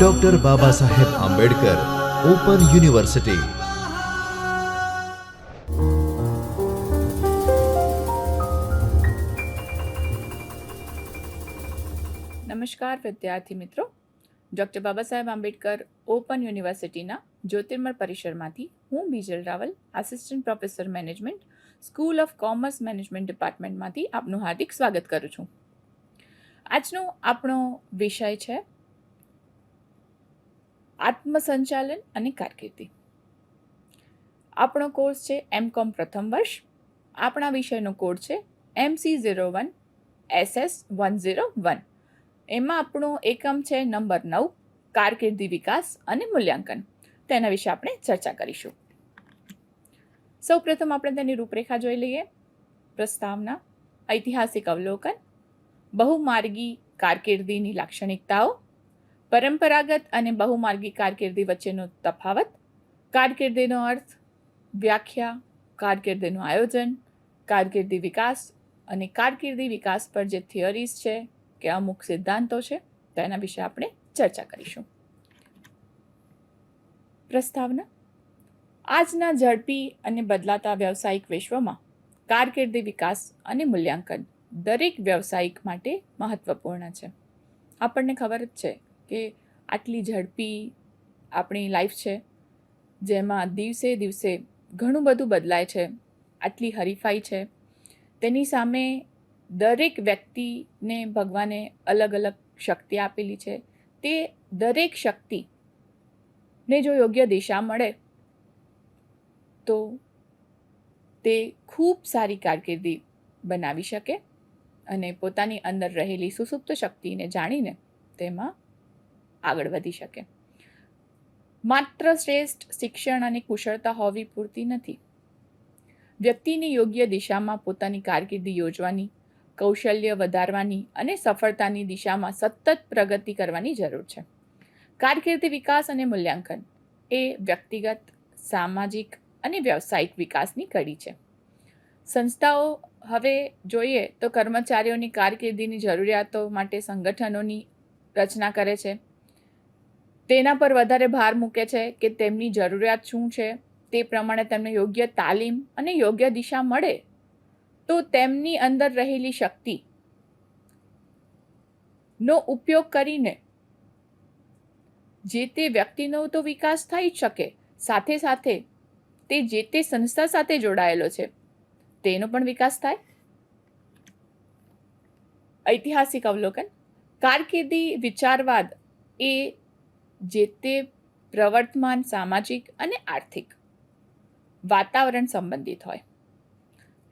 Doctor Baba Saheb Ambedkar open university. નમસ્કાર વિદ્યાર્થી મિત્રો, ડૉક્ટર બાબા સાહેબ આંબેડકર ઓપન યુનિવર્સિટીના જ્યોતિર્મય પરિસરમાંથી હું Bijal Raval, assistant professor management, school of commerce management ડિપાર્ટમેન્ટમાંથી આપનું હાર્દિક સ્વાગત કરું છું. આજનો આપણો વિષય છે આત્મસંચાલન અને કારકિર્દી. આપણો કોર્સ છે એમ.કોમ પ્રથમ વર્ષ. આપણા વિષયનો કોડ છે MC01 SS101. એમાં આપણો એકમ છે નંબર 9, કારકિર્દી વિકાસ અને મૂલ્યાંકન. તેના વિશે આપણે ચર્ચા કરીશું. સૌપ્રથમ આપણે તેની રૂપરેખા જોઈ લઈએ. પ્રસ્તાવના, ઐતિહાસિક અવલોકન, બહુમાર્ગી કારકિર્દીની લાક્ષણિકતાઓ, પરંપરાગત અને બહુમાર્ગી કારકિર્દી વચ્ચેનો તફાવત, કારકિર્દીનો અર્થ, વ્યાખ્યા, કારકિર્દીનું આયોજન, કારકિર્દી વિકાસ અને કારકિર્દી વિકાસ પર જે થિયરીઝ છે કે અમુક સિદ્ધાંતો છે તેના વિશે આપણે ચર્ચા કરીશું. પ્રસ્તાવના, આજના ઝડપી અને બદલાતા વ્યવસાયિક વિશ્વમાં કારકિર્દી વિકાસ અને મૂલ્યાંકન દરેક વ્યવસાયિક માટે મહત્વપૂર્ણ છે. આપણને ખબર જ છે કે આટલી ઝડપી આપણી લાઈફ છે, જેમાં દિવસે દિવસે ઘણું બધું બદલાય છે, આટલી હરીફાઈ છે. તેની સામે દરેક વ્યક્તિને ભગવાને અલગ અલગ શક્તિ આપેલી છે. તે દરેક શક્તિને જો યોગ્ય દિશા મળે તો તે ખૂબ સારી કારકિર્દી બનાવી શકે અને પોતાની અંદર રહેલી સુસુપ્ત શક્તિને જાણીને તેમાં આગળ વધી શકે. માત્ર શ્રેષ્ઠ શિક્ષણ અને કુશળતા હોવી પૂરતી નથી. વ્યક્તિને યોગ્ય દિશામાં પોતાની કારકિર્દી યોજવાની, કૌશલ્ય વધારવાની અને સફળતાની દિશામાં સતત પ્રગતિ કરવાની જરૂર છે. કારકિર્દી વિકાસ અને મૂલ્યાંકન એ વ્યક્તિગત, સામાજિક અને વ્યવસાયિક વિકાસની કડી છે. સંસ્થાઓ હવે જોઈએ તો કર્મચારીઓની કારકિર્દીની જરૂરિયાતો માટે સંગઠનોની રચના કરે છે. તેના પર વધારે ભાર મૂકે છે કે તેમની જરૂરિયાત શું છે, તે પ્રમાણે તેમને યોગ્ય તાલીમ અને યોગ્ય દિશા મળે તો તેમની અંદર રહેલી શક્તિનો ઉપયોગ કરીને જે તે વ્યક્તિનો તો વિકાસ થઈ જ શકે, સાથે સાથે તે જે તે સંસ્થા સાથે જોડાયેલો છે તેનો પણ વિકાસ થાય. ઐતિહાસિક અવલોકન, કારકિર્દી વિચારવાદ એ જે તે પ્રવર્તમાન સામાજિક અને આર્થિક વાતાવરણ સંબંધિત હોય.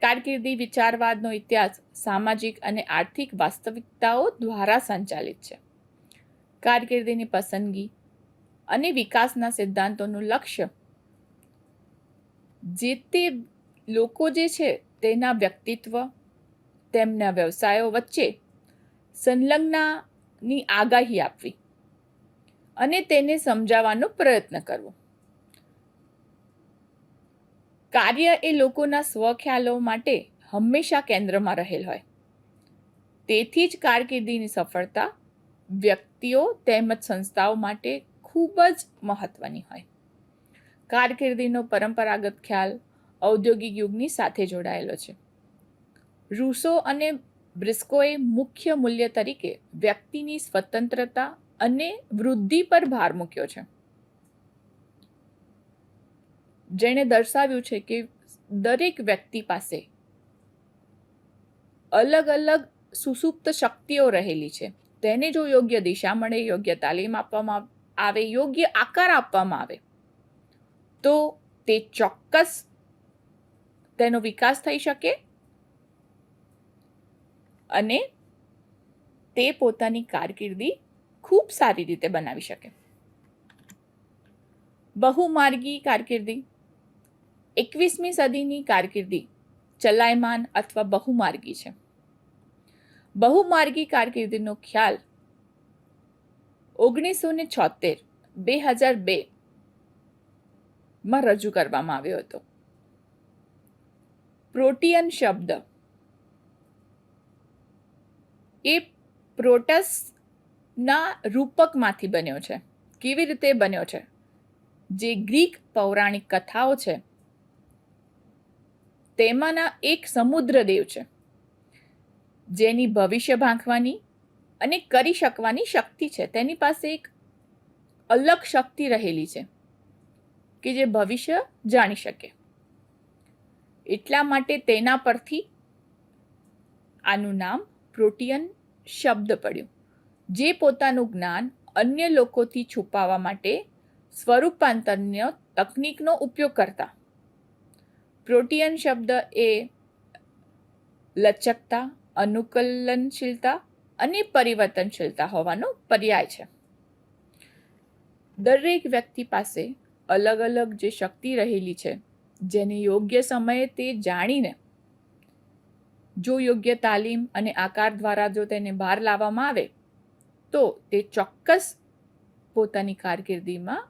કારકિર્દી વિચારવાદનો ઇતિહાસ સામાજિક અને આર્થિક વાસ્તવિકતાઓ દ્વારા સંચાલિત છે. કારકિર્દીની પસંદગી અને વિકાસના સિદ્ધાંતોનું લક્ષ્ય જે તે લોકો જે છે તેના વ્યક્તિત્વ, તેમના વ્યવસાયો વચ્ચે સંલગ્નતાની આગાહી આપવી અને તેને સમજાવવાનો પ્રયત્ન કરવો. કાર્ય એ લોકોના સ્વખ્યાલો માટે હંમેશા કેન્દ્રમાં રહેલ હોય. તેથી જ કારકિર્દીની સફળતા વ્યક્તિઓ તેમજ સંસ્થાઓ માટે ખૂબ જ મહત્વની હોય. કારકિર્દીનો પરંપરાગત ખ્યાલ ઔદ્યોગિક યુગની સાથે જોડાયેલો છે. રૂસો અને બ્રિસ્કોએ મુખ્ય મૂલ્ય તરીકે વ્યક્તિની સ્વતંત્રતા અને વૃદ્ધિ પર ભાર મૂક્યો છે, જેણે દર્શાવ્યું છે કે દરેક વ્યક્તિ પાસે અલગ અલગ સુસુપ્ત શક્તિઓ રહેલી છે. તેને જો યોગ્ય દિશા મળે, યોગ્ય તાલીમ આપવામાં આવે, યોગ્ય આકાર આપવામાં આવે તો તે ચોક્કસ તેનો વિકાસ થઈ શકે અને તે પોતાની કારકિર્દી ખૂબ સારી રીતે બનાવી શકે. બહુમાર્ગી કારકિર્દી, 21મી સદીની કારકિર્દી ચલાયમાન અથવા બહુમાર્ગી છે. બહુમાર્ગી કારકિર્દીનો ખ્યાલ 1976-2002 માં રજૂ કરવામાં આવ્યો હતો. પ્રોટિયન શબ્દ એ પ્રોટસના રૂપકમાંથી બન્યો છે. કેવી રીતે બન્યો છે? જે ગ્રીક પૌરાણિક કથાઓ છે તેમાંના એક સમુદ્રદેવ છે, જેની ભવિષ્ય ભાંખવાની અને કરી શકવાની શક્તિ છે. તેની પાસે એક અલગ શક્તિ રહેલી છે કે જે ભવિષ્ય જાણી શકે. એટલા માટે તેના પરથી આનું નામ પ્રોટિયન શબ્દ પડ્યું, જે પોતાનું જ્ઞાન અન્ય લોકોથી છુપાવવા માટે સ્વરૂપાંતરનો તકનિકનો ઉપયોગ કરતા. પ્રોટિયન શબ્દ એ લચકતા, અનુકૂલનશીલતા અને પરિવર્તનશીલતા હોવાનો પર્યાય છે. દરેક વ્યક્તિ પાસે અલગ અલગ જે શક્તિ રહેલી છે, જેને યોગ્ય સમયે તે જાણીને જો યોગ્ય તાલીમ અને આકાર દ્વારા જો તેને બહાર લાવવામાં આવે તો તે ચોક્કસ પોતાની કારકિર્દીમાં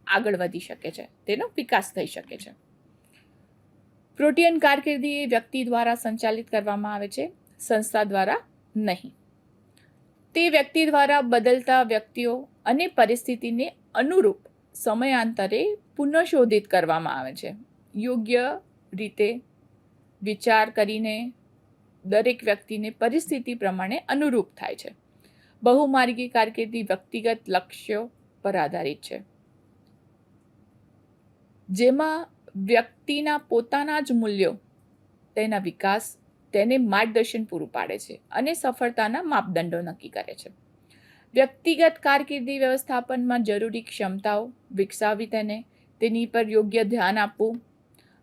આગળ વધી શકે છે, તેનો વિકાસ થઈ શકે છે. પ્રોટિયન કારકિર્દી એ વ્યક્તિ દ્વારા સંચાલિત કરવામાં આવે છે, સંસ્થા દ્વારા નહીં. તે વ્યક્તિ દ્વારા બદલતા વ્યક્તિઓ અને પરિસ્થિતિને અનુરૂપ સમયાંતરે પુનઃશોધિત કરવામાં આવે છે. યોગ્ય રીતે વિચાર કરીને દરેક વ્યક્તિને પરિસ્થિતિ પ્રમાણે અનુરૂપ થાય છે. બહુમાર્ગી કારકિર્દી વ્યક્તિગત લક્ષ્યો પર આધારિત છે, જેમાં વ્યક્તિના પોતાના જ મૂલ્યો તેના વિકાસ તેને માર્ગદર્શન પૂરું પાડે છે અને સફળતાના માપદંડો નક્કી કરે છે. વ્યક્તિગત કારકિર્દી વ્યવસ્થાપનમાં જરૂરી ક્ષમતાઓ વિકસાવી તેની પર યોગ્ય ધ્યાન આપવું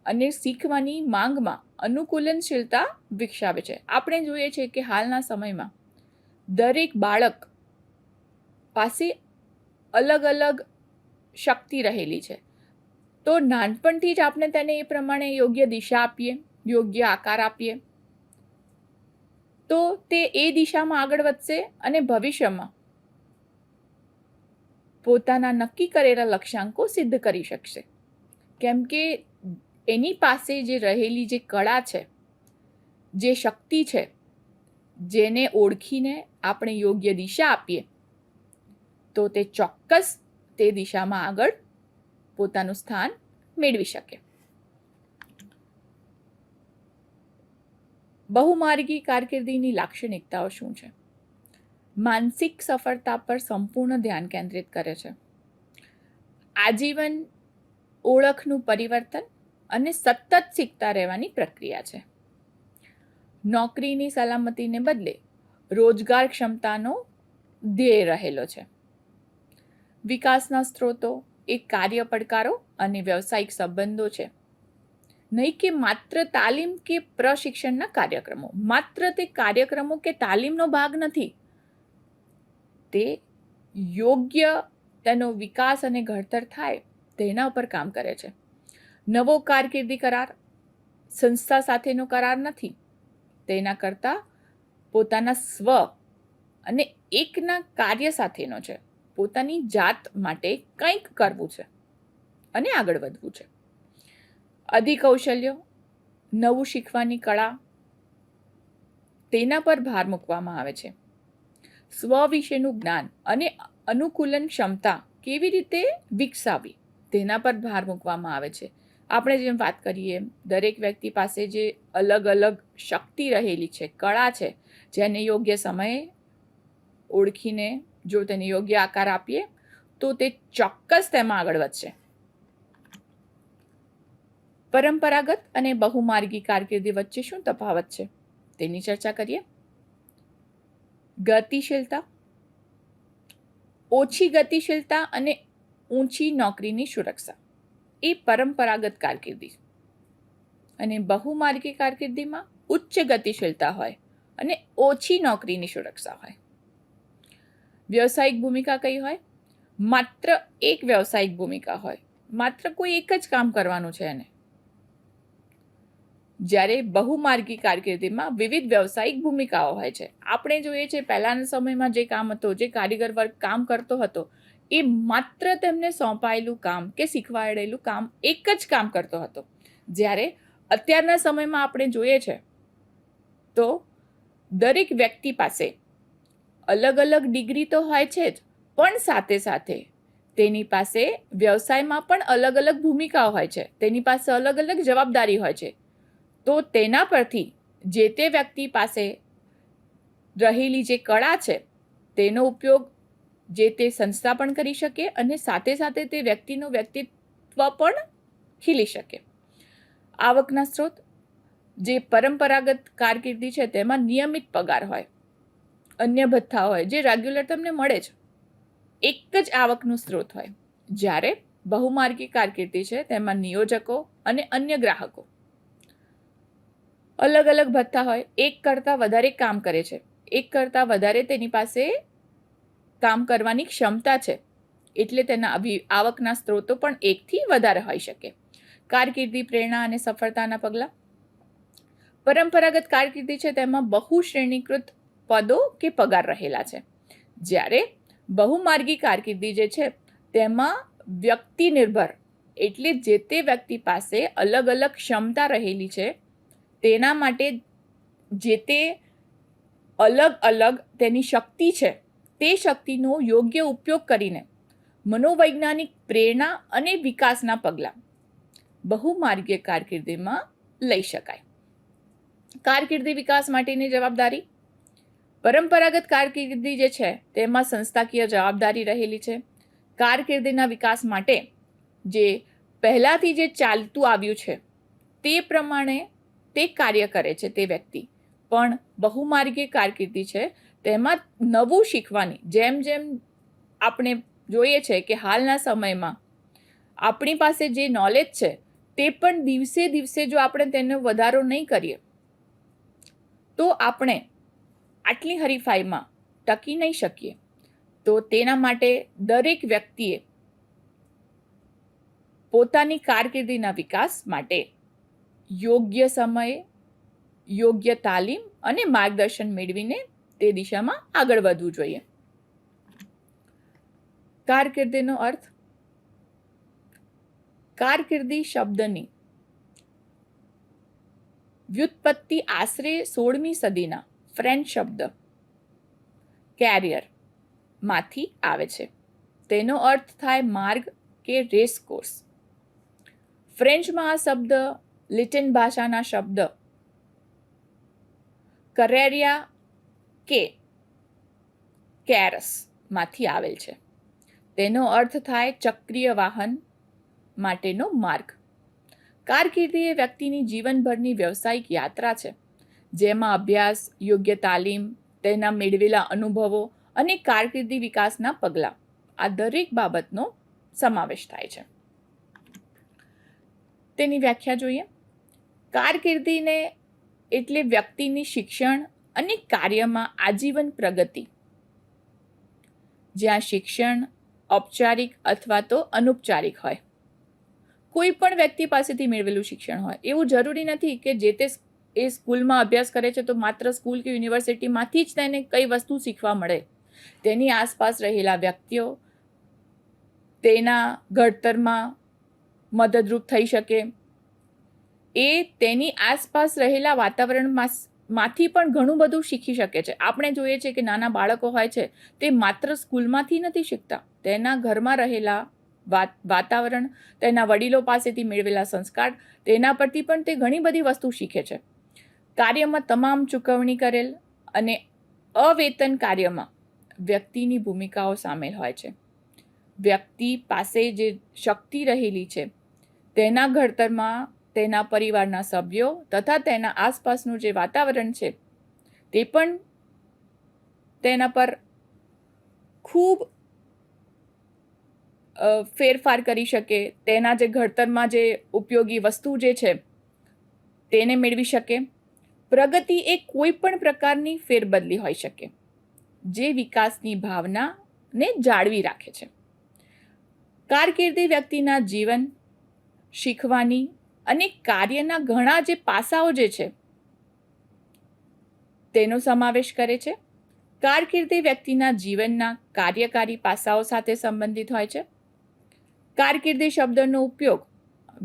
અને શીખવાની માંગમાં અનુકૂલનશીલતા વિકસાવે છે. આપણે જોઈએ છીએ કે હાલના સમયમાં દરેક બાળક પાસે અલગ અલગ શક્તિ રહેલી છે, તો નાનપણથી જ આપણે તેને એ પ્રમાણે યોગ્ય દિશા આપીએ, યોગ્ય આકાર આપીએ, તો તે એ દિશામાં આગળ વધશે અને ભવિષ્યમાં પોતાના નક્કી કરેલા લક્ષ્યાંકો સિદ્ધ કરી શકશે. કેમ કે એની પાસે જે રહેલી જે કળા છે, જે શક્તિ છે, જેને ઓળખીને આપણે યોગ્ય દિશા આપીએ તો તે ચોક્કસ તે દિશામાં આગળ પોતાનું સ્થાન મેળવી શકે. બહુમાર્ગી કારકિર્દીની લાક્ષણિકતાઓ શું છે? માનસિક સફળતા પર સંપૂર્ણ ધ્યાન કેન્દ્રિત કરે છે. આજીવન ઓળખનું પરિવર્તન અને સતત શીખતા રહેવાની પ્રક્રિયા છે. નોકરીની સલામતીને બદલે રોજગાર ક્ષમતાનો ધ્યેય રહેલો છે. વિકાસના સ્ત્રોતો એ કાર્ય પડકારો અને વ્યવસાયિક સંબંધો છે, નહીં કે માત્ર તાલીમ કે પ્રશિક્ષણના કાર્યક્રમો. માત્ર તે કાર્યક્રમો કે તાલીમનો ભાગ નથી, તે યોગ્ય તેનો વિકાસ અને ઘડતર થાય તેના ઉપર કામ કરે છે. નવો કારકિર્દી કરાર સંસ્થા સાથેનો કરાર નથી, તેના કરતાં પોતાના સ્વ અને એકના કાર્ય સાથેનો છે. પોતાની જાત માટે કંઈક કરવું છે અને આગળ વધવું છે. અધિકૌશલ્યો, નવું શીખવાની કળા, તેના પર ભાર મૂકવામાં આવે છે. સ્વ વિશેનું જ્ઞાન અને અનુકૂલન ક્ષમતા કેવી રીતે વિકસાવવી તેના પર ભાર મૂકવામાં આવે છે. આપણે જેમ વાત કરીએ, દરેક વ્યક્તિ પાસે જે અલગ અલગ શક્તિ રહેલી છે, કળા છે, જેને યોગ્ય સમયે ઓળખીને જો તેને યોગ્ય આકાર આપીએ તો તે ચોક્કસ તેમાં આગળ વધશે. પરંપરાગત અને બહુમાર્ગી કારકિર્દી વચ્ચે શું તફાવત છે તેની ચર્ચા કરીએ. ગતિશીલતા, ઓછી ગતિશીલતા અને ઊંચી નોકરીની સુરક્ષા એ પરંપરાગત કારકિર્દી, અને બહુમાર્ગી કારકિર્દીમાં ઉચ્ચ ગતિશીલતા હોય અને ઓછી નોકરીની સુરક્ષા હોય. વ્યવસાયિક ભૂમિકા કઈ હોય? માત્ર એક વ્યવસાયિક ભૂમિકા હોય, માત્ર કોઈ એક જ કામ કરવાનું છે એને. જ્યારે બહુમાર્ગી કારકિર્દીમાં વિવિધ વ્યવસાયિક ભૂમિકાઓ હોય છે. આપણે જોઈએ છીએ પહેલાના સમયમાં જે કામ હતો, જે કારીગર વર્ગ કામ કરતો હતો, એ માત્ર તેમને સોંપાયેલું કામ કે શીખવાડેલું કામ એક જ કામ કરતો હતો. જ્યારે અત્યારના સમયમાં આપણે જોઈએ છે તો દરેક વ્યક્તિ પાસે અલગ અલગ ડિગ્રી તો હોય છે જ, પણ સાથે સાથે તેની પાસે વ્યવસાયમાં પણ અલગ અલગ ભૂમિકાઓ હોય છે, તેની પાસે અલગ અલગ જવાબદારી હોય છે. તો તેના પરથી જે તે વ્યક્તિ પાસે રહેલી જે કળા છે તેનો ઉપયોગ જે તે સંસ્થા પણ કરી શકે અને સાથે સાથે તે વ્યક્તિનું વ્યક્તિત્વ પણ ખીલી શકે. આવકના સ્ત્રોત, જે પરંપરાગત કારકિર્દી છે તેમાં નિયમિત પગાર હોય, અન્ય ભથ્થા હોય જે રેગ્યુલર તમને મળે છે, એક જ આવકનું સ્ત્રોત હોય. જ્યારે બહુમાર્ગી કારકિર્દી છે તેમાં નિયોજકો અને અન્ય ગ્રાહકો, અલગ અલગ ભથ્થા હોય, એક કરતાં વધારે કામ કરે છે, એક કરતાં વધારે તેની પાસે કામ કરવાની ક્ષમતા છે, એટલે તેના આવકના સ્ત્રોતો પણ એકથી વધારે હોઈ શકે. કારકિર્દી, પ્રેરણા અને સફળતાના પગલાં. પરંપરાગત કારકિર્દી છે તેમાં બહુ શ્રેણીકૃત પદો કે પગાર રહેલા છે, જ્યારે બહુમાર્ગી કારકિર્દી જે છે તેમાં વ્યક્તિ નિર્ભર, એટલે જે તે વ્યક્તિ પાસે અલગ અલગ ક્ષમતા રહેલી છે તેના માટે જે તે અલગ અલગ તેની શક્તિ છે તે શક્તિનો યોગ્ય ઉપયોગ કરીને મનોવૈજ્ઞાનિક પ્રેરણા અને વિકાસના પગલાં બહુમાર્ગીય કારકિર્દીમાં લઈ શકાય. કારકિર્દી વિકાસ માટેની જવાબદારી. પરંપરાગત કારકિર્દી જે છે તેમાં સંસ્થાકીય જવાબદારી રહેલી છે. કારકિર્દીના વિકાસ માટે જે પહેલાંથી જે ચાલતું આવ્યું છે તે પ્રમાણે તે કાર્ય કરે છે તે વ્યક્તિ. પણ બહુમાર્ગીય કારકિર્દી છે તેમાં નવું શીખવાની, જેમ જેમ આપણે જોઈએ છે કે હાલના સમયમાં આપણી પાસે જે નોલેજ છે તે પણ દિવસે દિવસે જો આપણે તેનો વધારો નહીં કરીએ તો આપણે આટલી હરીફાઈમાં ટકી નહીં શકીએ. તો તેના માટે દરેક વ્યક્તિએ પોતાની કારકિર્દીના વિકાસ માટે યોગ્ય સમયે યોગ્ય તાલીમ અને માર્ગદર્શન મેળવીને તે દિશામાં આગળ વધવું જોઈએ. કારકિર્દીનો અર્થ. કારકિર્દી શબ્દની વ્યુત્પત્તિ આશરે 16મી સદીના ફ્રેન્ચ શબ્દ કેરિયર માંથી આવે છે. તેનો અર્થ થાય માર્ગ કે રેસ કોર્સ. ફ્રેન્ચમાં આ શબ્દ લેટિન ભાષાના શબ્દ કરેરિયા કે કેરસ માંથી આવેલ છે. તેનો અર્થ થાય ચક્રીય વાહન માટેનો માર્ગ. કારકિર્દી એ વ્યક્તિની જીવનભરની વ્યવસાયિક યાત્રા છે, જેમાં અભ્યાસ, યોગ્ય તાલીમ, તેના મેળવેલા અનુભવો અને કારકિર્દી વિકાસના પગલાં, આ દરેક બાબતનો સમાવેશ થાય છે. તેની વ્યાખ્યા જોઈએ. કારકિર્દીને એટલે વ્યક્તિની શિક્ષણ અને કાર્યમાં આજીવન પ્રગતિ, જ્યાં શિક્ષણ ઔપચારિક અથવા તો અનૌપચારિક હોય. કોઈ પણ વ્યક્તિ પાસેથી મેળવેલું શિક્ષણ હોય. એવું જરૂરી નથી કે જે તે એ સ્કૂલમાં અભ્યાસ કરે છે તો માત્ર સ્કૂલ કે યુનિવર્સિટીમાંથી જ તેને કઈ વસ્તુ શીખવા મળે. તેની આસપાસ રહેલા વ્યક્તિઓ તેના ઘડતરમાં મદદરૂપ થઈ શકે. એ તેની આસપાસ રહેલા વાતાવરણમાંથી પણ ઘણું બધું શીખી શકે છે. આપણે જોઈએ છીએ કે નાના બાળકો હોય છે તે માત્ર સ્કૂલમાંથી નથી શીખતા, તેના ઘરમાં રહેલા વાતાવરણ, તેના વડીલો પાસેથી મેળવેલા સંસ્કાર, તેના પરથી પણ તે ઘણી બધી વસ્તુ શીખે છે. કાર્યમાં તમામ ચૂકવણી કરેલ અને અવેતન કાર્યમાં વ્યક્તિની ભૂમિકાઓ સામેલ હોય છે. વ્યક્તિ પાસે જે શક્તિ રહેલી છે તેના ઘડતરમાં તેના પરિવારના સભ્યો તથા તેના આસપાસનું જે વાતાવરણ છે તે પણ તેના પર ખૂબ ફેરફાર કરી શકે. તેના જે ઘડતરમાં જે ઉપયોગી વસ્તુ જે છે તેને મેળવી શકે. પ્રગતિ એ કોઈ પણ પ્રકારની ફેરબદલી હોઈ શકે જે વિકાસની ભાવનાને જાળવી રાખે છે. કારકિર્દી વ્યક્તિના જીવન, શીખવાની અને કાર્યના ઘણા જે પાસાઓ જે છે તેનો સમાવેશ કરે છે. કારકિર્દી વ્યક્તિના જીવનના કાર્યકારી પાસાઓ સાથે સંબંધિત હોય છે. કારકિર્દી શબ્દનો ઉપયોગ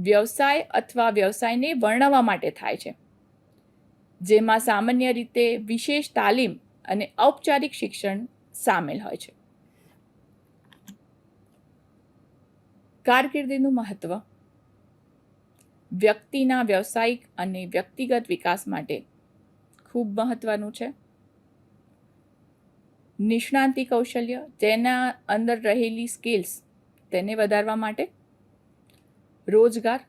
વ્યવસાય અથવા વ્યવસાયને વર્ણવવા માટે થાય છે, જેમાં સામાન્ય રીતે વિશેષ તાલીમ અને ઔપચારિક શિક્ષણ સામેલ હોય છે. કારકિર્દીનું મહત્વ વ્યક્તિના વ્યવસાયિક અને વ્યક્તિગત વિકાસ માટે ખૂબ મહત્વનું છે. નિષ્ણાંતિ કૌશલ્ય, તેના અંદર રહેલી સ્કિલ્સ તેને વધારવા માટે, રોજગાર,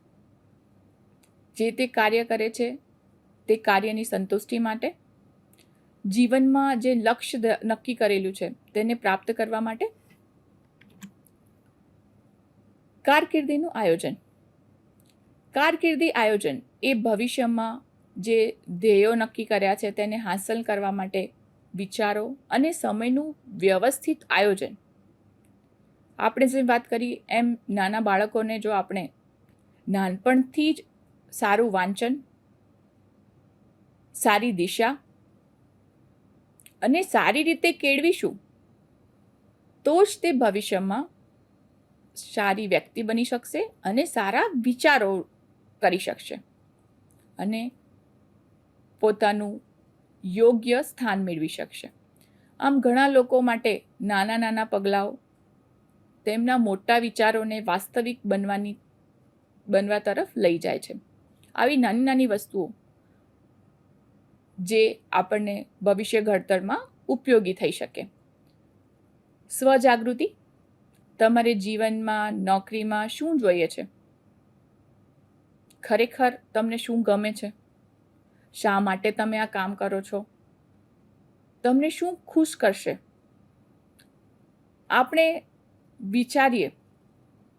જે તે કાર્ય કરે છે તે કાર્યની સંતુષ્ટિ માટે, જીવનમાં જે લક્ષ્ય નક્કી કરેલું છે તેને પ્રાપ્ત કરવા માટે. કારકિર્દીનું આયોજન. કારકિર્દી આયોજન એ ભવિષ્યમાં જે ધ્યેયો નક્કી કર્યા છે તેને હાંસલ કરવા માટે વિચારો અને સમયનું વ્યવસ્થિત આયોજન. આપણે જેમ વાત કરી એમ નાના બાળકોને જો આપણે નાનપણથી જ સારું વાંચન, સારી દિશા અને સારી રીતે કેળવીશું તો જ તે ભવિષ્યમાં સારી વ્યક્તિ બની શકશે અને સારા વિચારો કરી શકશે અને પોતાનું યોગ્ય સ્થાન મેળવી શકશે. આમ ઘણા લોકો માટે નાના નાના પગલાઓ તેમના મોટા વિચારોને વાસ્તવિક બનવા તરફ લઈ જાય છે. આવી નાની નાની વસ્તુઓ જે આપણને ભવિષ્ય ઘડતરમાં ઉપયોગી થઈ શકે. સ્વજાગૃતિ. તમારે જીવનમાં, નોકરીમાં શું જોઈએ છે? ખરેખર તમને શું ગમે છે? શા માટે તમે આ કામ કરો છો? તમને શું ખુશ કરશે? આપણે વિચારીએ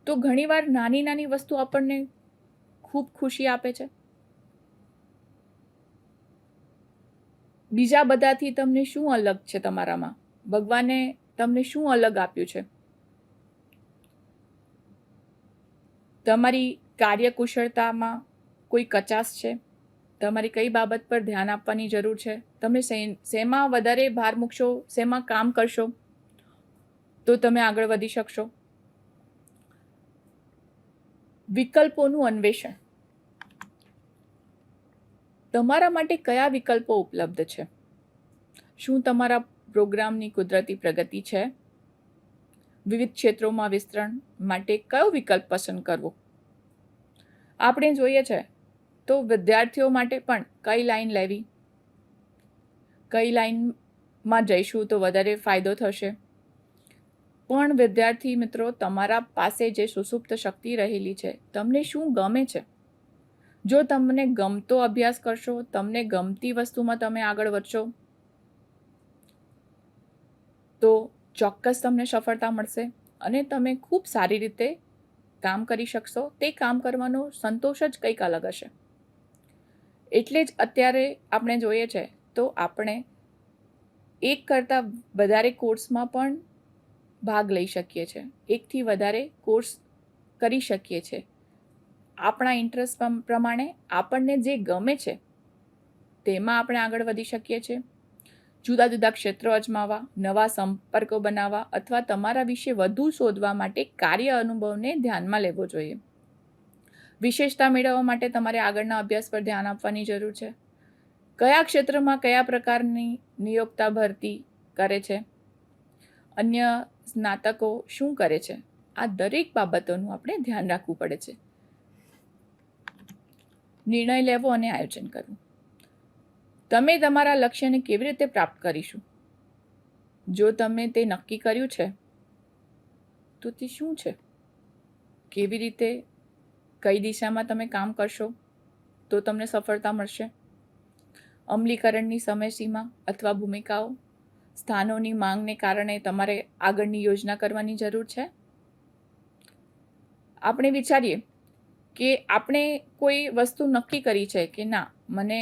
તો ઘણીવાર નાની નાની વસ્તુ આપણને ખૂબ ખુશી આપે છે. બીજા બધાથી તમને શું અલગ છે? તમારામાં ભગવાને તમને શું અલગ આપ્યું છે? તમારી કાર્યકુશળતામાં કોઈ કચાશ છે? તમારી કઈ બાબત પર ધ્યાન આપવાની જરૂર છે? તમે શેમાં વધારે ભાર મૂકશો, શેમાં કામ કરશો તો તમે આગળ વધી શકશો. વિકલ્પોનું અન્વેષણ. તમારા માટે કયા વિકલ્પો ઉપલબ્ધ છે? શું તમારા પ્રોગ્રામની કુદરતી પ્રગતિ છે? વિવિધ ક્ષેત્રોમાં વિસ્તરણ માટે કયો વિકલ્પ પસંદ કરવો? આપણે જોઈએ છે તો વિદ્યાર્થીઓ માટે પણ કઈ લાઈન લેવી, કઈ લાઈનમાં જઈશું તો વધારે ફાયદો થશે. પણ વિદ્યાર્થી મિત્રો, તમારા પાસે જે સુસુપ્ત શક્તિ રહેલી છે, તમને શું ગમે છે? જો તમને ગમતો અભ્યાસ કરશો, તમને ગમતી વસ્તુમાં તમે આગળ વધશો તો ચોક્કસ તમને સફળતા મળશે અને તમે ખૂબ સારી રીતે કામ કરી શકશો. તે કામ કરવાનો સંતોષ જ કંઈક અલગ હશે. એટલે જ અત્યારે આપણે જોઈએ છે તો આપણે એક કરતાં વધારે કોર્સમાં પણ ભાગ લઈ શકીએ છીએ. એકથી વધારે કોર્સ કરી શકીએ છીએ. આપણા ઇન્ટરેસ્ટ પ્રમાણે આપણને જે ગમે છે તેમાં આપણે આગળ વધી શકીએ છીએ. જુદા જુદા ક્ષેત્રો અજમાવવા, નવા સંપર્કો બનાવવા અથવા તમારા વિશે વધુ શોધવા માટે કાર્ય અનુભવને ધ્યાનમાં લેવો જોઈએ. વિશેષતા મેળવવા માટે તમારે આગળના અભ્યાસ પર ધ્યાન આપવાની જરૂર છે. કયા ક્ષેત્રમાં કયા પ્રકારની નિયોક્તા ભરતી કરે છે? અન્ય સ્નાતકો શું કરે છે? આ દરેક બાબતોનું આપણે ધ્યાન રાખવું પડે છે. નિર્ણય લેવો અને આયોજન કરવું. તમે તમારા લક્ષ્યને કેવી રીતે પ્રાપ્ત કરીશું? જો તમે તે નક્કી કર્યું છે તો તે શું છે? કેવી રીતે, કઈ દિશામાં તમે કામ કરશો તો તમને સફળતા મળશે? અમલીકરણની સમયસીમા અથવા ભૂમિકાઓ, સ્થાનોની માંગને કારણે તમારે આગળની યોજના કરવાની જરૂર છે. આપણે વિચારીએ કે આપણે કોઈ વસ્તુ નક્કી કરી છે કે ના, મને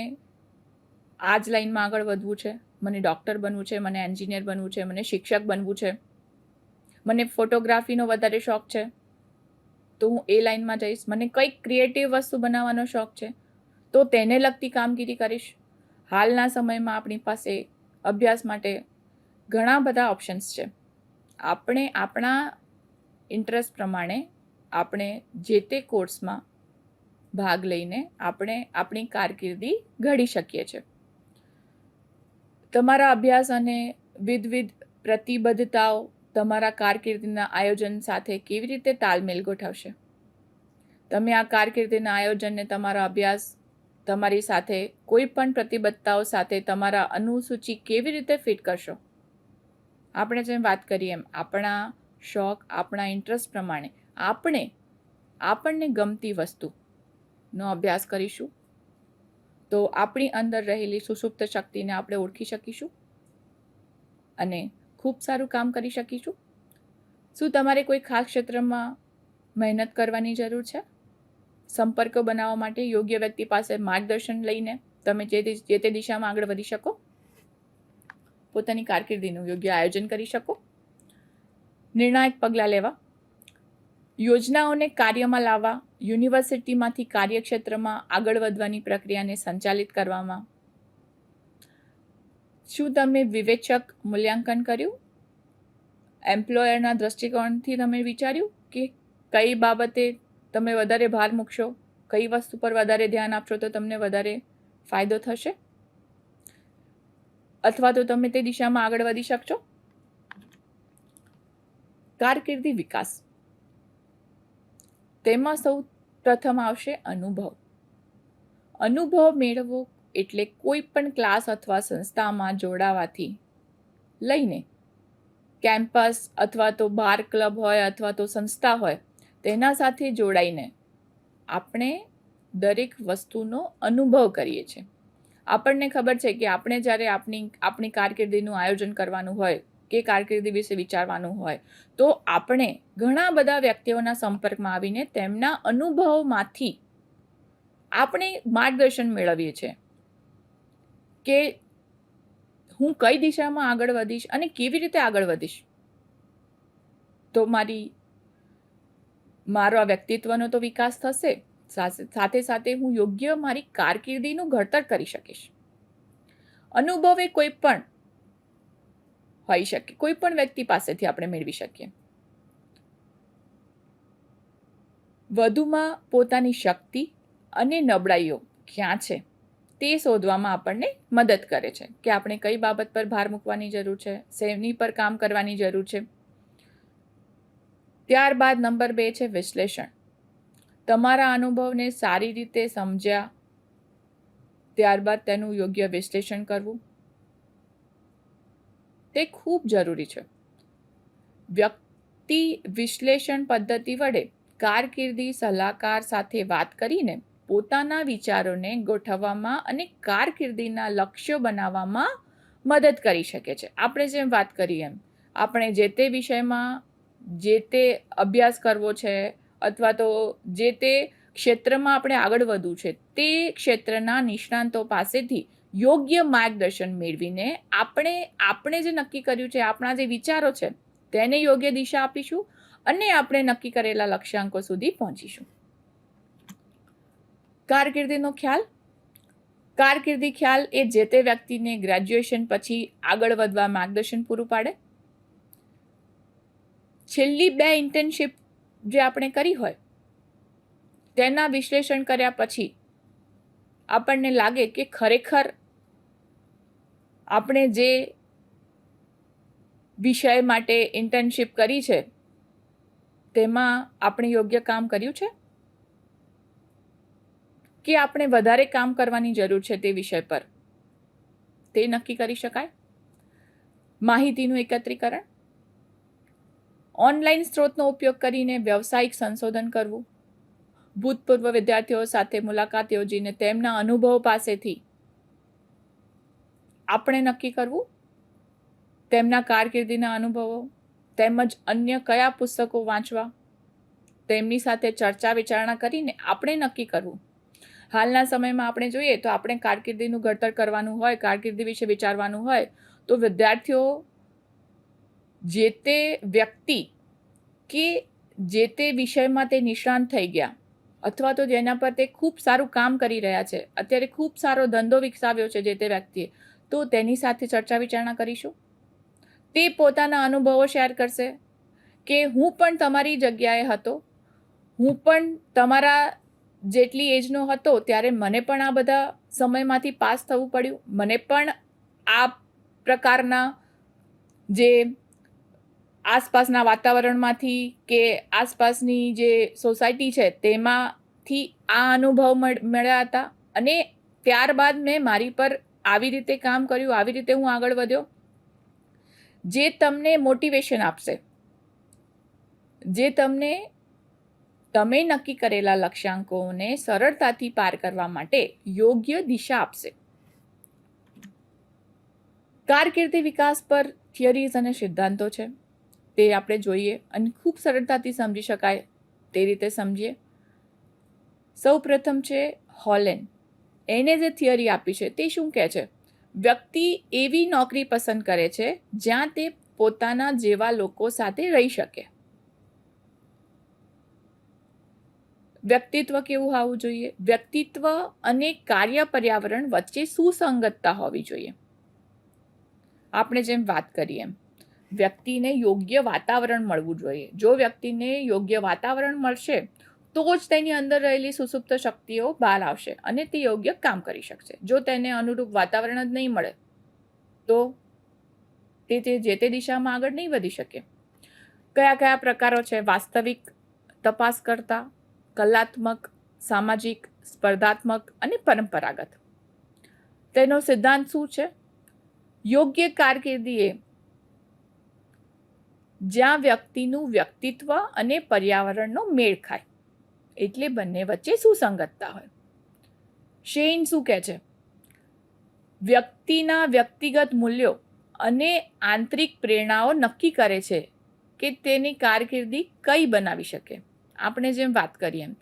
આ જ લાઈનમાં આગળ વધવું છે, મને ડૉક્ટર બનવું છે, મને એન્જિનિયર બનવું છે, મને શિક્ષક બનવું છે, મને ફોટોગ્રાફીનો વધારે શોખ છે તો હું એ લાઈનમાં જઈશ. મને કંઈક ક્રિએટિવ વસ્તુ બનાવવાનો શોખ છે તો તેને લગતી કામગીરી કરીશ. હાલના સમયમાં આપણી પાસે અભ્યાસ માટે ઘણા બધા ઓપ્શન્સ છે. આપણે આપણા ઇન્ટરેસ્ટ પ્રમાણે આપણે જે તે કોર્સમાં ભાગ લઈને આપણે આપણી કારકિર્દી ઘડી શકીએ છીએ. તમારા અભ્યાસ અને વિવિધ પ્રતિબદ્ધતાઓ તમારા કારકિર્દીના આયોજન સાથે કેવી રીતે તાલમેલ ગોઠવશે? તમે આ કારકિર્દીના આયોજનને તમારા અભ્યાસ, તમારી સાથે કોઈ પણ પ્રતિબદ્ધતાઓ સાથે તમારા અનુસૂચિ કેવી રીતે ફિટ કરશો? આપણે જેમ વાત કરીએ એમ આપણા શોખ, આપણા ઇન્ટરેસ્ટ પ્રમાણે આપણને ગમતી વસ્તુનો અભ્યાસ કરીશું તો આપણી અંદર રહેલી સુષુપ્ત શક્તિને આપણે ઓળખી શકીશું અને ખૂબ સારું કામ કરી શકીશું. શું તમારે કોઈ ખાસ ક્ષેત્રમાં મહેનત કરવાની જરૂર છે? સંપર્કો બનાવવા માટે યોગ્ય વ્યક્તિ પાસે માર્ગદર્શન લઈને તમે જે તે દિશામાં આગળ વધી શકો, પોતાની કારકિર્દીનું યોગ્ય આયોજન કરી શકો. નિર્ણાયક પગલાં લેવા, યોજનાઓને કાર્યમાં લાવવા, યુનિવર્સિટીમાંથી કાર્યક્ષેત્રમાં આગળ વધવાની પ્રક્રિયાને સંચાલિત કરવામાં. શું તમે વિવેચક મૂલ્યાંકન કર્યું? એમ્પ્લોયરના દૃષ્ટિકોણથી તમે વિચાર્યું કે કઈ બાબતે તમે વધારે ભાર મૂકશો, કઈ વસ્તુ પર વધારે ધ્યાન આપશો તો તમને વધારે ફાયદો થશે અથવા તો તમે તે દિશામાં આગળ વધી શકશો? કારકિર્દી વિકાસ, તેમાં સૌ પ્રથમ આવશે અનુભવ. અનુભવ મેળવવો એટલે કોઈ પણ ક્લાસ અથવા સંસ્થામાં જોડાવાથી લઈને કેમ્પસ અથવા તો બાર ક્લબ હોય અથવા તો સંસ્થા હોય તેના સાથે જોડાઈને આપણે દરેક વસ્તુનો અનુભવ કરીએ છીએ. આપણને ખબર છે કે આપણે જ્યારે આપણી કારકિર્દીનું આયોજન કરવાનું હોય કે કારકિર્દી વિશે વિચારવાનું હોય તો આપણે ઘણા બધા વ્યક્તિઓના સંપર્કમાં આવીને તેમના અનુભવોમાંથી આપણે માર્ગદર્શન મેળવીએ છીએ કે હું કઈ દિશામાં આગળ વધીશ અને કેવી રીતે આગળ વધીશ તો મારો આ વ્યક્તિત્વનો તો વિકાસ થશે, સાથે સાથે હું યોગ્ય મારી કારકિર્દીનું ઘડતર કરી શકીશ. અનુભવ એ કોઈ પણ હોઈ શકે, કોઈ પણ વ્યક્તિ પાસેથી આપણે મેળવી શકીએ. વધુમાં પોતાની શક્તિ અને નબળાઈઓ ક્યાં છે તે શોધવામાં આપણને મદદ કરે છે કે આપણે કઈ બાબત પર ભાર મૂકવાની જરૂર છે, શેની પર કામ કરવાની જરૂર છે. ત્યારબાદ નંબર 2 છે વિશ્લેષણ. તમારા અનુભવને સારી રીતે સમજ્યા ત્યારબાદ તેનું યોગ્ય વિશ્લેષણ કરવું તે ખૂબ જરૂરી છે. વ્યક્તિ વિશ્લેષણ પદ્ધતિ વડે કારકિર્દી સલાહકાર સાથે વાત કરીને પોતાના વિચારોને ગોઠવવામાં અને કારકિર્દીના લક્ષ્યો બનાવવામાં મદદ કરી શકે છે. આપણે જેમ વાત કરીએ એમ આપણે જે તે વિષયમાં જે તે અભ્યાસ કરવો છે અથવા તો જે તે ક્ષેત્રમાં આપણે આગળ વધવું છે તે ક્ષેત્રના નિષ્ણાંતો પાસેથી યોગ્ય માર્ગદર્શન મેળવીને આપણે જે નક્કી કર્યું છે, આપણા જે વિચારો છે તેને યોગ્ય દિશા આપીશું અને આપણે નક્કી કરેલા લક્ષ્યાંકો સુધી પહોંચીશું. કારકિર્દીનો ખ્યાલ. કારકિર્દી ખ્યાલ એ જે તે વ્યક્તિને ગ્રેજ્યુએશન પછી આગળ વધવા માર્ગદર્શન પૂરું પાડે. છેલ્લી 2 ઇન્ટર્નશિપ જે આપણે કરી હોય તેના વિશ્લેષણ કર્યા પછી આપણને લાગે કે ખરેખર આપણે જે વિષય માટે ઇન્ટર્નશિપ કરી છે તેમાં આપણે યોગ્ય કામ કર્યું છે કે આપણે વધારે કામ કરવાની જરૂર છે તે વિષય પર તે નક્કી કરી શકાય. માહિતીનું એકત્રીકરણ. ઓનલાઈન સ્ત્રોતનો ઉપયોગ કરીને વ્યવસાયિક સંશોધન કરવું. ભૂતપૂર્વ વિદ્યાર્થીઓ સાથે મુલાકાત યોજીને તેમના અનુભવ પાસેથી આપણે નક્કી કરવું તેમના કારકિર્દીના અનુભવો તેમજ અન્ય કયા પુસ્તકો વાંચવા તેમની સાથે ચર્ચા વિચારણા કરીને આપણે નક્કી કરવું. હાલના સમયમાં આપણે જોઈએ તો આપણે કારકિર્દીનું ઘડતર કરવાનું હોય, કારકિર્દી વિશે વિચારવાનું હોય તો વિદ્યાર્થીઓ જે તે વ્યક્તિ કે જે તે વિષયમાં તે નિષ્ણાંત થઈ ગયા અથવા તો જેના પર તે ખૂબ સારું કામ કરી રહ્યા છે, અત્યારે ખૂબ સારો ધંધો વિકસાવ્યો છે જે તે વ્યક્તિએ, તો તેની સાથે ચર્ચા વિચારણા કરીશું. તે પોતાના અનુભવો શેર કરશે કે હું પણ તમારી જગ્યાએ હતો, હું પણ તમારા જેટલી એજનો હતો ત્યારે મને પણ આ બધા સમયમાંથી પાસ થવું પડ્યું, મને પણ આ પ્રકારના જે આસપાસના વાતાવરણમાંથી કે આસપાસની જે સોસાયટી છે તેમાંથી આ અનુભવ મળ્યા હતા અને ત્યારબાદ મેં મારી પર આવી રીતે કામ કર્યું, આવી રીતે હું આગળ વધ્યો. જે તમને મોટિવેશન આપશે, જે તમને તમે નક્કી કરેલા લક્ષ્યાંકોને સરળતાથી પાર કરવા માટે યોગ્ય દિશા આપશે. કારકિર્દી વિકાસ પર થિયરીઝ અને સિદ્ધાંતો છે, તે આપણે જોઈએ અને ખૂબ સરળતાથી સમજી શકાય તે રીતે સમજીએ. સૌ પ્રથમ છે હોલેન. એને જે થિયરી આપી છે તે શું કહે છે? વ્યક્તિ એવી નોકરી પસંદ કરે છે જ્યાં તે પોતાના જેવા લોકો સાથે રહી શકે. વ્યક્તિત્વ કેવું હોવું જોઈએ? વ્યક્તિત્વ અને કાર્ય પર્યાવરણ વચ્ચે સુસંગતતા હોવી જોઈએ. આપણે જેમ વાત કરીએ એમ વ્યક્તિને યોગ્ય વાતાવરણ મળવું જોઈએ. જો વ્યક્તિને યોગ્ય વાતાવરણ મળશે તો જ તેની અંદર રહેલી સુસુપ્ત શક્તિઓ બહાર આવશે અને તે યોગ્ય કામ કરી શકશે. જો તેને અનુરૂપ વાતાવરણ જ નહીં મળે તો તે જે તે દિશામાં આગળ નહીં વધી શકે. કયા કયા પ્રકારો છે? વાસ્તવિક, તપાસકર્તા, કલાત્મક, સામાજિક, સ્પર્ધાત્મક અને પરંપરાગત. તેનો સિદ્ધાંત શું છે? યોગ્ય કારકિર્દી એ જ્યાં વ્યક્તિનું વ્યક્તિત્વ અને પર્યાવરણનો મેળ ખાય, એટલે બંને વચ્ચે સુસંગતતા હોય. શેઇન શું કહે છે? વ્યક્તિના વ્યક્તિગત મૂલ્યો અને આંતરિક પ્રેરણાઓ નક્કી કરે છે કે તેની કારકિર્દી કઈ બનાવી શકે. આપણે જેમ વાત કરીએ એમ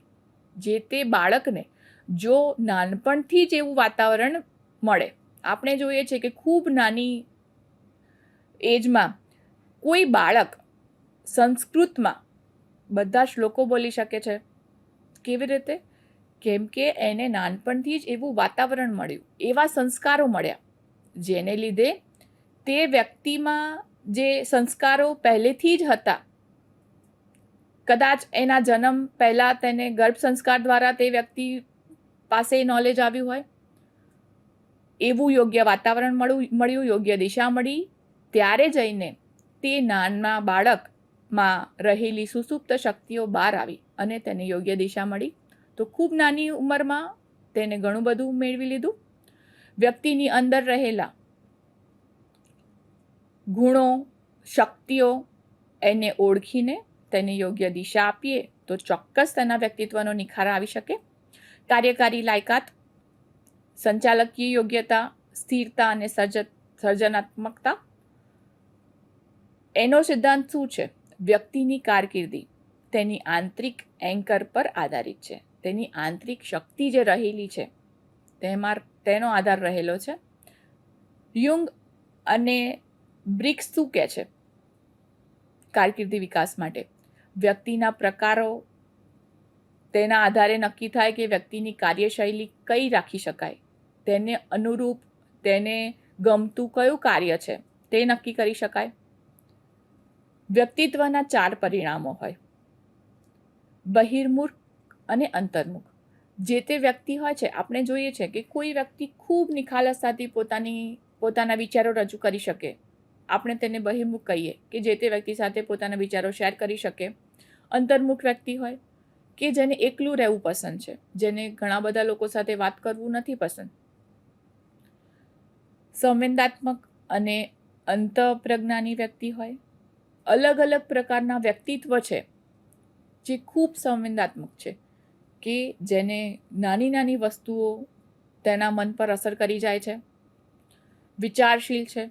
જે તે બાળકને જો નાનપણથી જ એવું વાતાવરણ મળે, આપણે જોઈએ છે કે ખૂબ નાની એજમાં કોઈ બાળક સંસ્કૃતમાં બધા શ્લોકો બોલી શકે છે. કેવી રીતે? કેમ કે એને નાનપણથી જ એવું વાતાવરણ મળ્યું, એવા સંસ્કારો મળ્યા, જેને લીધે તે વ્યક્તિમાં જે સંસ્કારો પહેલેથી જ હતા, કદાચ એના જન્મ પહેલાં તેને ગર્ભ સંસ્કાર દ્વારા તે વ્યક્તિ પાસે નોલેજ આવ્યું હોય, એવું યોગ્ય વાતાવરણ મળ્યું, યોગ્ય દિશા મળી, ત્યારે જઈને તે નાના બાળકમાં રહેલી સુસુપ્ત શક્તિઓ બહાર આવી અને તેને યોગ્ય દિશા મળી. તો ખૂબ નાની ઉંમરમાં તેને ઘણું બધું મેળવી લીધું. વ્યક્તિની અંદર રહેલા ગુણો, શક્તિઓ એને ઓળખીને તેને યોગ્ય દિશા આપીએ તો ચોક્કસ તેના વ્યક્તિત્વનો નિખાર આવી શકે. કાર્યકારી લાયકાત, સંચાલકીય યોગ્યતા, સ્થિરતા અને સર્જનાત્મકતા. એનો સિદ્ધાંત શું છે? વ્યક્તિની કારકિર્દી તેની આંતરિક એન્કર પર આધારિત છે. તેની આંતરિક શક્તિ જે રહેલી છે તેનો આધાર રહેલો છે. યુંગ અને બ્રિક્સ શું કહે છે કારકિર્દી વિકાસ માટે? વ્યક્તિના પ્રકારો તેના આધારે નક્કી થાય કે વ્યક્તિની કાર્યશૈલી કઈ રાખી શકાય, તેને અનુરૂપ તેને ગમતું કયું કાર્ય છે તે નક્કી કરી શકાય. વ્યક્તિત્વના 4 પરિણામો હોય: બહિર્મુખ અને અંતર્મુખ. જે તે વ્યક્તિ હોય છે, આપણે જોઈએ છે કે કોઈ વ્યક્તિ ખૂબ નિખાલસતાથી પોતાના વિચારો રજૂ કરી શકે, આપણે તેને બહિર્મુખ કહીએ કે જે તે વ્યક્તિ સાથે પોતાના વિચારો શેર કરી શકે. અંતર્મુખ વ્યક્તિ હોય કે જેને એકલું રહેવું પસંદ છે, જેને ઘણા બધા લોકો સાથે વાત કરવું નથી પસંદ. સંવેદનાત્મક અને અંતઃપ્રજ્ઞાની વ્યક્તિ હોય. અલગ અલગ પ્રકારના વ્યક્તિત્વ છે જે ખૂબ સંવેદનાત્મક છે, કે જેને નાની નાની વસ્તુઓ તેના મન પર અસર કરી જાય છે. વિચારશીલ છે,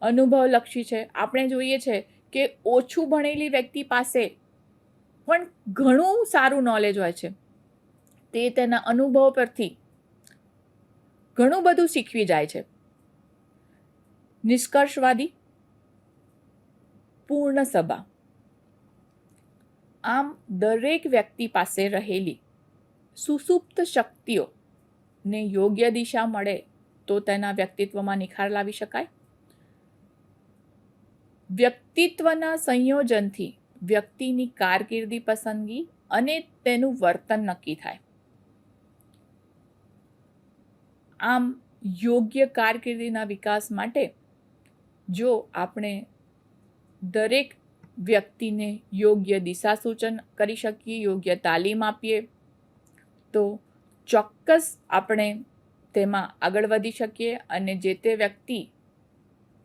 અનુભવલક્ષી છે. આપણે જોઈએ છે કે ઓછું ભણેલી વ્યક્તિ પાસે પણ ઘણું સારું નોલેજ હોય છે. તે તેના અનુભવ પરથી ઘણું બધું શીખવી જાય છે. નિષ્કર્ષવાદી, પૂર્ણ સભા. આમ દરેક વ્યક્તિ પાસે રહેલી સુસુપ્ત શક્તિઓને યોગ્ય દિશા મળે તો તેના વ્યક્તિત્વમાં નિખાર લાવી શકાય. વ્યક્તિત્વના સંયોજનથી વ્યક્તિની કારકિર્દી પસંદગી અને તેનું વર્તન નક્કી થાય. આમ યોગ્ય કારકિર્દીના વિકાસ માટે જો આપણે દરેક વ્યક્તિને યોગ્ય દિશા સૂચન કરી શકીએ, યોગ્ય તાલીમ આપીએ તો ચોક્કસ આપણે તેમાં આગળ વધી શકીએ અને જે તે વ્યક્તિ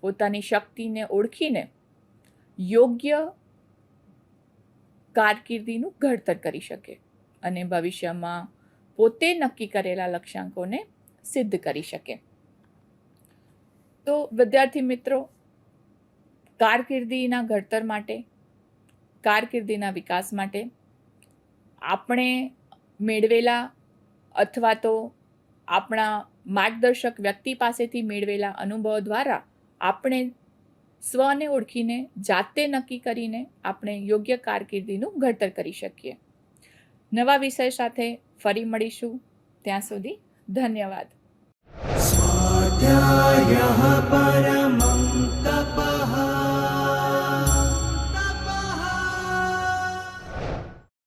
પોતાની શક્તિને ઓળખીને યોગ્ય કારકિર્દીનું ઘડતર કરી શકે અને ભવિષ્યમાં પોતે નક્કી કરેલા લક્ષ્યાંકોને સિદ્ધ કરી શકે. તો વિદ્યાર્થી મિત્રો, કારકિર્દીના ઘડતર માટે, કારકિર્દીના વિકાસ માટે આપણે મેળવેલા અથવા તો આપણા માર્ગદર્શક વ્યક્તિ પાસેથી મેળવેલા અનુભવ દ્વારા આપણે સ્વને ઓળખીને જાતે નક્કી કરીને આપણે યોગ્ય કારકિર્દીનું ઘડતર કરી શકીએ. નવા વિષય સાથે ફરી મળીશું. ત્યાં સુધી ધન્યવાદ. स्वाध्यायः परमः